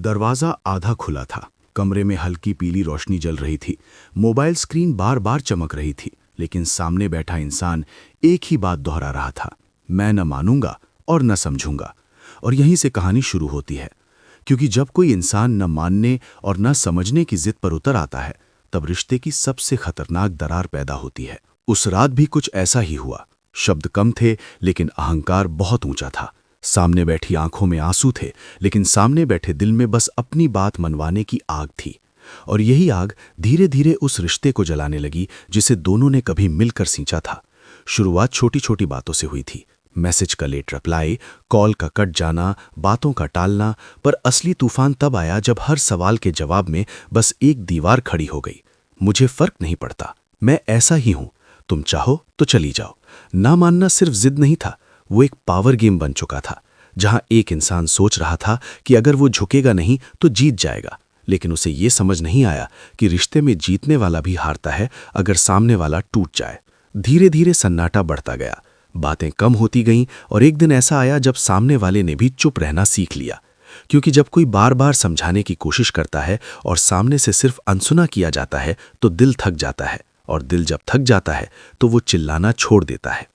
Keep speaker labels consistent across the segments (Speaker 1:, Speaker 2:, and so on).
Speaker 1: दरवाज़ा आधा खुला था। कमरे में हल्की पीली रोशनी जल रही थी। मोबाइल स्क्रीन बार बार चमक रही थी, लेकिन सामने बैठा इंसान एक ही बात दोहरा रहा था, मैं न मानूंगा और न समझूंगा। और यहीं से कहानी शुरू होती है, क्योंकि जब कोई इंसान न मानने और न समझने की जिद पर उतर आता है, तब रिश्ते की सबसे खतरनाक दरार पैदा होती है। उस रात भी कुछ ऐसा ही हुआ। शब्द कम थे, लेकिन अहंकार बहुत ऊंचा था। सामने बैठी आंखों में आंसू थे, लेकिन सामने बैठे दिल में बस अपनी बात मनवाने की आग थी। और यही आग धीरे धीरे उस रिश्ते को जलाने लगी जिसे दोनों ने कभी मिलकर सींचा था। शुरुआत छोटी छोटी बातों से हुई थी, मैसेज का लेट रिप्लाई, कॉल का कट जाना, बातों का टालना, पर असली तूफान तब आया जब हर सवाल के जवाब में बस एक दीवार खड़ी हो गई। मुझे फर्क नहीं पड़ता, मैं ऐसा ही हूं, तुम चाहो तो चली जाओ। ना मानना सिर्फ जिद नहीं था, वो एक पावर गेम बन चुका था, जहां एक इंसान सोच रहा था कि अगर वो झुकेगा नहीं तो जीत जाएगा। लेकिन उसे ये समझ नहीं आया कि रिश्ते में जीतने वाला भी हारता है अगर सामने वाला टूट जाए। धीरे धीरे सन्नाटा बढ़ता गया, बातें कम होती गईं, और एक दिन ऐसा आया जब सामने वाले ने भी चुप रहना सीख लिया। क्योंकि जब कोई बार बार समझाने की कोशिश करता है और सामने से सिर्फ अनसुना किया जाता है तो दिल थक जाता है, और दिल जब थक जाता है तो वो चिल्लाना छोड़ देता है।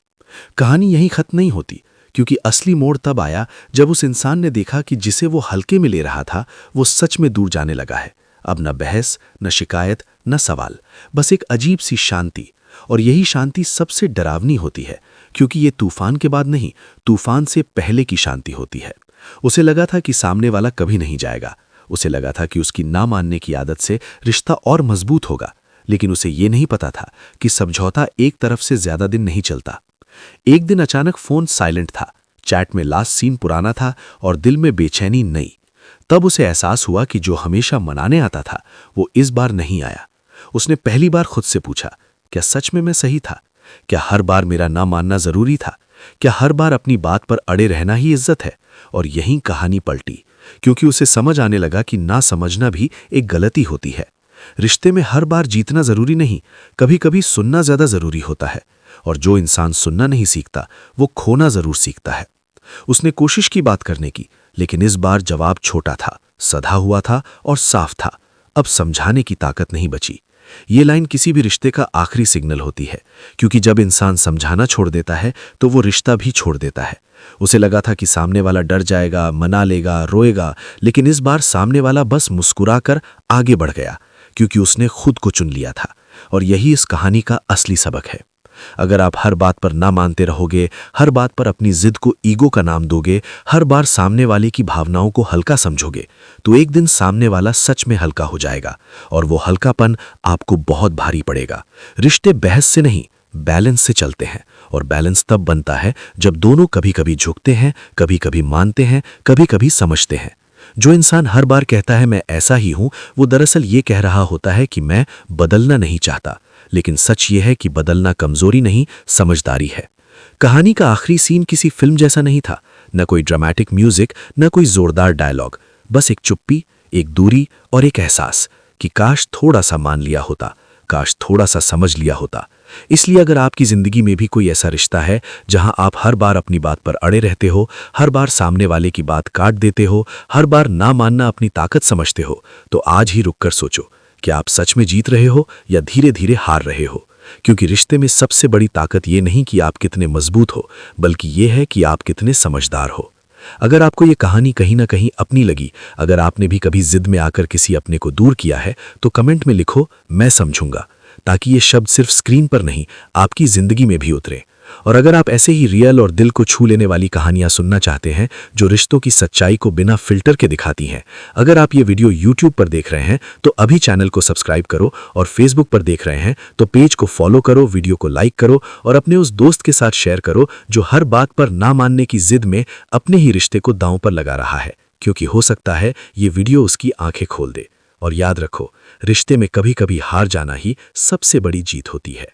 Speaker 1: कहानी यहीं खत्म नहीं होती, क्योंकि असली मोड़ तब आया जब उस इंसान ने देखा कि जिसे वो हल्के में ले रहा था वो सच में दूर जाने लगा है। अब न बहस, न शिकायत, न सवाल, बस एक अजीब सी शांति। और यही शांति सबसे डरावनी होती है, क्योंकि ये तूफान के बाद नहीं, तूफान से पहले की शांति होती है। उसे लगा था कि सामने वाला कभी नहीं जाएगा। उसे लगा था कि उसकी ना मानने की आदत से रिश्ता और मजबूत होगा। लेकिन उसे ये नहीं पता था कि समझौता एक तरफ से ज्यादा दिन नहीं चलता। एक दिन अचानक फोन साइलेंट था, चैट में लास्ट सीन पुराना था और दिल में बेचैनी नई। तब उसे एहसास हुआ कि जो हमेशा मनाने आता था वो इस बार नहीं आया। उसने पहली बार खुद से पूछा, क्या सच में मैं सही था? क्या हर बार मेरा ना मानना जरूरी था? क्या हर बार अपनी बात पर अड़े रहना ही इज्जत है? और यहीं कहानी पलटी, क्योंकि उसे समझ आने लगा कि ना समझना भी एक गलती होती है। रिश्ते में हर बार जीतना जरूरी नहीं, कभी कभी सुनना ज्यादा जरूरी होता है। और जो इंसान सुनना नहीं सीखता वो खोना जरूर सीखता है। उसने कोशिश की बात करने की, लेकिन इस बार जवाब छोटा था, सधा हुआ था और साफ था। अब समझाने की ताकत नहीं बची। ये लाइन किसी भी रिश्ते का आखिरी सिग्नल होती है, क्योंकि जब इंसान समझाना छोड़ देता है तो वो रिश्ता भी छोड़ देता है। उसे लगा था कि सामने वाला डर जाएगा, मना लेगा, रोएगा, लेकिन इस बार सामने वाला बस मुस्कुराकर आगे बढ़ गया, क्योंकि उसने खुद को चुन लिया था। और यही इस कहानी का असली सबक है। अगर आप हर बात पर ना मानते रहोगे, हर बात पर अपनी जिद को ईगो का नाम दोगे, हर बार सामने वाले की भावनाओं को हल्का समझोगे, तो एक दिन सामने वाला सच में हल्का हो जाएगा, और वो हल्कापन आपको बहुत भारी पड़ेगा। रिश्ते बहस से नहीं, बैलेंस से चलते हैं, और बैलेंस तब बनता है जब दोनों कभी कभी झुकते हैं, कभी कभी मानते हैं, कभी कभी समझते हैं। जो इंसान हर बार कहता है मैं ऐसा ही हूं, वो दरअसल ये कह रहा होता है कि मैं बदलना नहीं चाहता। लेकिन सच ये है कि बदलना कमजोरी नहीं, समझदारी है। कहानी का आखिरी सीन किसी फिल्म जैसा नहीं था, न कोई ड्रामेटिक म्यूजिक, न कोई जोरदार डायलॉग, बस एक चुप्पी, एक दूरी और एक एहसास कि काश थोड़ा सा मान लिया होता, काश थोड़ा सा समझ लिया होता। इसलिए अगर आपकी जिंदगी में भी कोई ऐसा रिश्ता है जहां आप हर बार अपनी बात पर अड़े रहते हो, हर बार सामने वाले की बात काट देते हो, हर बार ना मानना अपनी ताकत समझते हो, तो आज ही रुककर सोचो कि आप सच में जीत रहे हो या धीरे धीरे हार रहे हो। क्योंकि रिश्ते में सबसे बड़ी ताकत ये नहीं कि आप कितने मजबूत हो, बल्कि ये है कि आप कितने समझदार हो। अगर आपको ये कहानी कहीं ना कहीं अपनी लगी, अगर आपने भी कभी जिद में आकर किसी अपने को दूर किया है, तो कमेंट में लिखो मैं समझूंगा, ताकि ये शब्द सिर्फ स्क्रीन पर नहीं, आपकी जिंदगी में भी उतरे। और अगर आप ऐसे ही रियल और दिल को छू लेने वाली कहानियां सुनना चाहते हैं, जो रिश्तों की सच्चाई को बिना फिल्टर के दिखाती हैं, अगर आप ये वीडियो YouTube पर देख रहे हैं तो अभी चैनल को सब्सक्राइब करो, और Facebook पर देख रहे हैं तो पेज को फॉलो करो, वीडियो को लाइक करो, और अपने उस दोस्त के साथ शेयर करो जो हर बात पर ना मानने की जिद में अपने ही रिश्ते को दांव पर लगा रहा है। क्योंकि हो सकता है ये वीडियो उसकी आंखें खोल दे। और याद रखो, रिश्ते में कभी कभी हार जाना ही सबसे बड़ी जीत होती है।